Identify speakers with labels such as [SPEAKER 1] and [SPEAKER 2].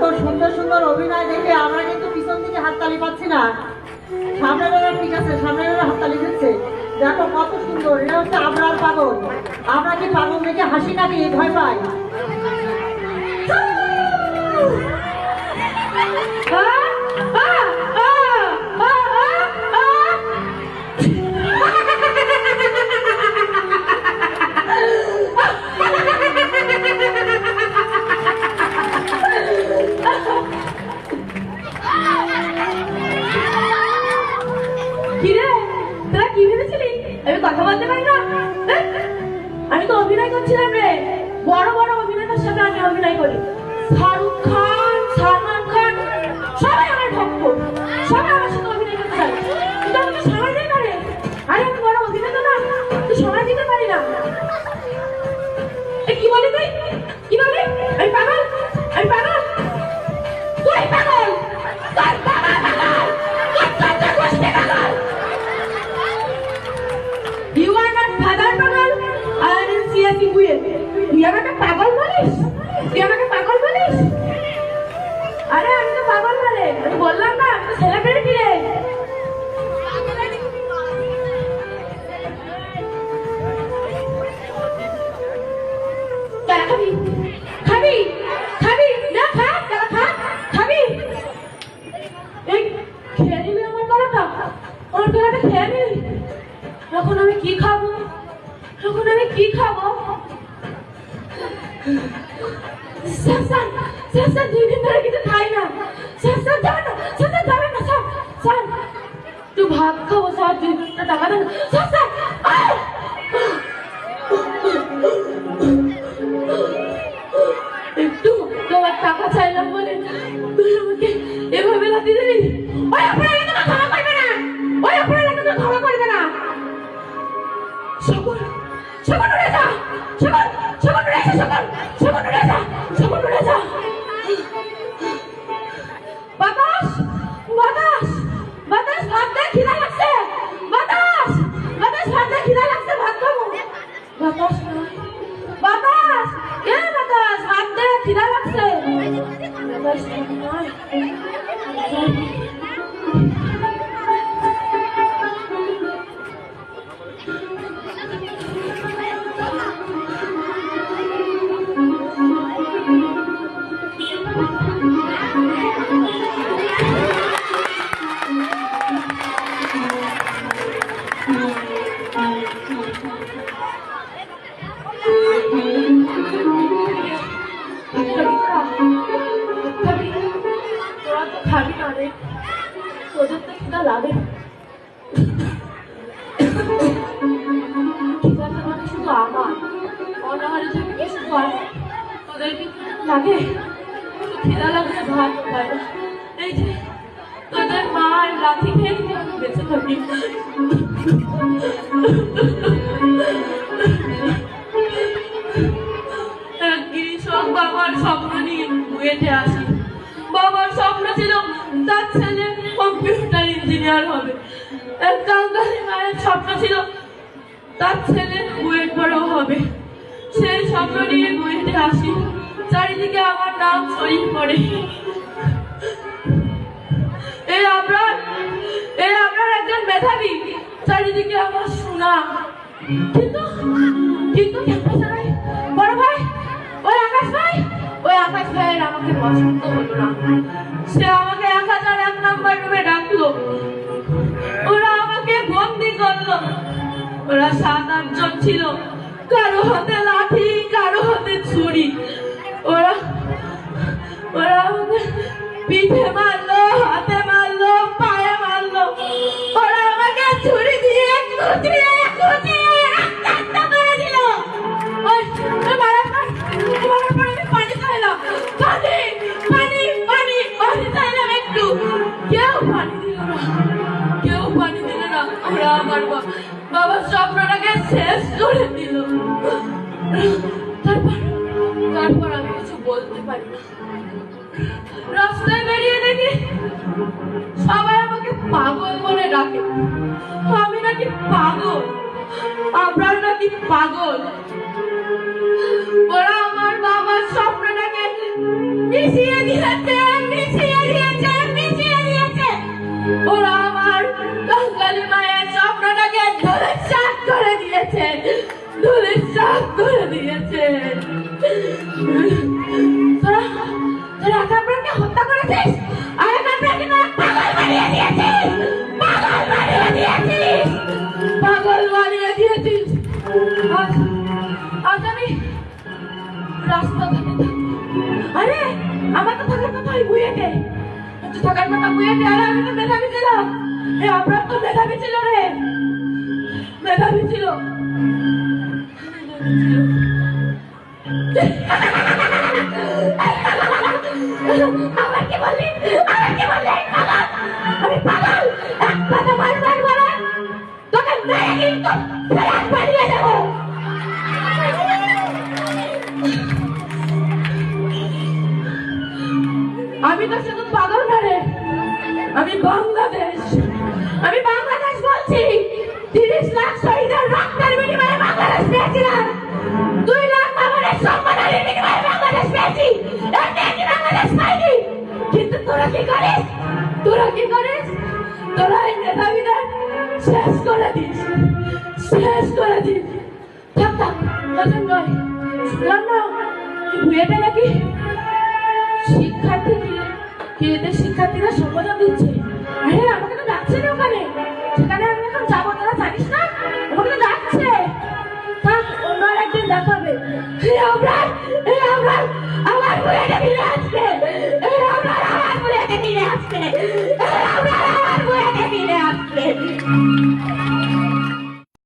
[SPEAKER 1] এত সুন্দর সুন্দর অভিনয় দেখে আমরা কিন্তু পিছন থেকে হাততালি পাচ্ছি না। সামনের বেলা ঠিক আছে, সামনের বেলা হাততালি দিচ্ছে। দেখো কত সুন্দর, এটা হচ্ছে আমরার পাগল। আমরা কি পাগল দেখে হাসি নাকি ভয় পাই?
[SPEAKER 2] কথা বলতে পারি না, আমি তো অভিনয় করছিলাম রে। বড় বড় অভিনেতার সাথে আমি অভিনয় করি। শাহরুখ খান, সালমান খান সবাই আমার ভক্ত, সবাই আমার সাথে অভিনয় করতে চায়, কিন্তু আমাকে সময় দেয় না রে। আরে আমি বড় অভিনেতা না, তুই সময় দিতে পারি না। কি বলি তুই? কি বলি? আমি পাগল? আমি পাগল? তুই পাগল? তুই পাগল? You are not father পাগল, I am CSE বুয়েল। তুই আমাকে পাগল বলিস? তুই আমাকে পাগল বলিস? আরে আমি তো পাগল না রে, আমি বললাম না আমি তো সেলিব্রিটি রে। কেলা খাবি? খাবি? খাবি? না খা, কেলা খা, খাবি? এই খেয়ে নিবি আমার কলাটা? আমার কলাটা খেয়ে নিবি? এখন আমি কি খাবো? এখন আমি কি খাবো? স্যার 2 দিন ধরে কিছু খাই না। স্যার যাবে না, স্যার যাবে না, স্যার তুই ভাত খাবো, স্যার 2 দিনটা টাকা দেন স্যার। একটু তোমার টাকা চাইলাম বলে তুই আমাকে এভাবে লাথি দিলি। ওই আপনারা তো ক্ষমা করবে না, ওই আপনারা তো ক্ষমা করবে না। সকল সকল উড়ে যা, সকল সকল উড়ে যা, সকল উড়ে যা, সকল উড়ে যা। বাতাস বাতাস বাতাস, ভাত দে, খিদা লাগছে। বাতাস বাতাস, ভাত দে, খিদা লাগছে, ভাত খাবো। বাতাস বাতাস, কে বাতাস? ভাত দে, খিদা লাগছে। বাতাস নয়। খাবি না রে, তোদের তো খিদা লাগে। খিদাটা মানে শুধু আমার, অনাহারে থাকবে শুধু আমার। তোদের কি লাগে? খিদা লাগলে ভাত খায় না। এই যে তোদের মার লাথি খেয়ে বেঁচে থাকি। একদিন সব বাবার স্বপ্ন নিয়ে বুয়েটে আসি। বাবার স্বপ্ন ছিল তার ছেলে কম্পিউটার ইঞ্জিনিয়ার হবে। এক কাঙ্গালি মায়ের স্বপ্ন ছিল তার ছেলে বুয়েট বড় হবে। সেই স্বপ্ন নিয়ে বুয়েটে আসি। চারিদিকে আমার নাম ছড়িয়ে পড়ে। এই আপনার একজন মেধাবী, চারিদিকে আমার শোনা। কিন্তু কিন্তু বড় ভাই, ওই আকাশ ভাইয়ের আমাকে পছন্দ হলো না। সে আমাকে 1001 নাম্বার রুমে ডাকলো। ওরা আমাকে বন্দি করলো। ওরা 7-8 জন ছিল, কারো হাতে লাঠি, কারো হাতে ছুরি। ওরা আমাকে পিঠে মারলো, হাতে মারলো, পায়ে মারলো। ওরা আমাকে ছুরি দিয়ে কুচিয়ে রক্তাক্ত করে দিল। মারার পর আমি পানি চাইলাম, পানি চাইলাম একটু। কেউ পানি দিল না। ওরা আমার বাবার স্বপ্নটাকে শেষ করে দিল। তারপর আমি কিছু বলতে পারি না। রাস্তায় বেরিয়ে দেখি সবাই আমাকে পাগল বলে ডাকে। আমি নাকি পাগল, আপনার নাকি পাগল। ওরা আমার বাবার স্বপ্নটাকে মিশিয়ে দিয়েছে, মিশিয়ে দিয়েছে, মিশিয়ে দিয়েছে। ওরা আমার কাঙ্গালি মায়ের স্বপ্নটাকে ধূলিসাৎ করে দিয়েছে, ধূলিসাৎ করে দিয়েছে। তোরা তোরা একাম্বরকে হত্যা করেছিস, আর একাম্বরকে তোরা পাগল বানিয়ে দিয়েছিস, পাগল বানিয়ে দিয়েছিস, পাগল বানিয়ে দিয়েছিস। আজ আজ আমি রাস্তা ঘাটে থাকি। আরে আমার তো থাকার কথা ওই বুয়েটে, থাকার কথা বুয়েটে। আর আমি তো মেধাবী ছিলাম, আপনার তো মেধাবী ছিল রে, মেধাবী ছিল। আমার কি বললি, আমার কি বললি? আমি পাগল, এক কথা মারবার বলে তোকে মেরে কিন্তু ফেরাত বানিয়ে দেবো। আমি তো শুধু পাগল না রে, আমি বাংলাদেশ, আমি বাংলাদেশ বলছি। 30 লাখ শহীদের রক্তের বিনিময়ে বাংলাদেশ পেয়েছিলাম, 2 লাখ আমাদের সম্মানের বিনিময়ে বাংলাদেশ পেয়েছি, এমনি বাংলাদেশ পাইনি। কিন্তু তোরা কি করিস, তোরা কি করিস? তোরা এই মেধাবীদের শেষ করে দিস, শেষ করে দিস। থাক থাক, নতুন নয়, শুনলাম না বুয়েটে নাকি শিক্ষার্থী এদের শিক্ষার্থীরা সম্বোধন দিচ্ছে। আরে আমাকে তো ডাকছে না ওখানে, সেখানে আমি এখন যাবো, তোরা জানিস না? আমাকে তো ডাকছে। থাক, অন্য একদিন দেখাবে। আমার বুয়েটে ফিরে